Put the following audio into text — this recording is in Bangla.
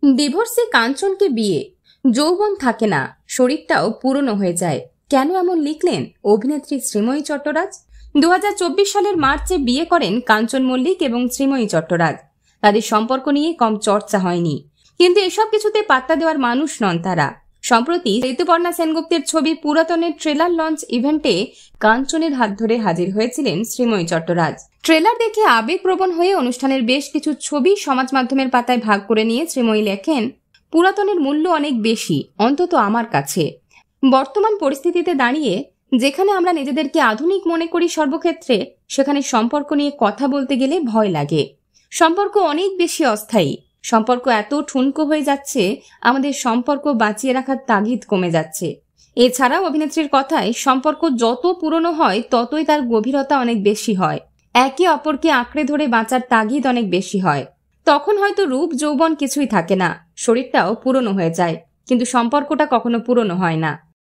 ডিভোর্সে কাঞ্চনকে বিয়ে, যৌবন থাকে না, শরীরটাও পুরনো হয়ে যায়। কেন এমন লিখলেন অভিনেত্রী শ্রীময়ী চট্টরাজ? 2024 সালের মার্চে বিয়ে করেন কাঞ্চন মল্লিক এবং শ্রীময়ী চট্টরাজ। তাদের সম্পর্ক নিয়ে কম চর্চা হয়নি, কিন্তু এসব কিছুতে পাত্তা দেওয়ার মানুষ নন তারা। সম্প্রতি ঋতুপর্ণা সেনগুপ্তের ছবি পুরাতনের ট্রেলার লঞ্চ ইভেন্টে কাঞ্চনের হাত ধরে হাজির হয়েছিলেন শ্রীময়ী চট্টরাজ। ট্রেলার দেখে আবেগপ্রবণ হয়ে অনুষ্ঠানের বেশ কিছু ছবি সমাজ মাধ্যমের পাতায় ভাগ করে নিয়ে শ্রীময়ী লেখেন, পুরাতনের মূল্য অনেক বেশি, অন্তত আমার কাছে। বর্তমান পরিস্থিতিতে দাঁড়িয়ে যেখানে আমরা নিজেদেরকে আধুনিক মনে করি সর্বক্ষেত্রে, সেখানে সম্পর্ক নিয়ে কথা বলতে গেলে ভয় লাগে। সম্পর্ক অনেক বেশি অস্থায়ী। সম্পর্ক এত ঠুনকো হয়ে যাচ্ছে, আমাদের সম্পর্ক বাঁচিয়ে রাখার তাগিদ কমে যাচ্ছে। এছাড়াও অভিনেত্রীর কথায়, সম্পর্ক যত পুরনো হয় ততই তার গভীরতা অনেক বেশি হয়। একে অপরকে আঁকড়ে ধরে বাঁচার তাগিদ অনেক বেশি হয়। তখন হয়তো রূপ যৌবন কিছুই থাকে না, শরীরটাও পুরনো হয়ে যায়, কিন্তু সম্পর্কটা কখনো পুরনো হয় না।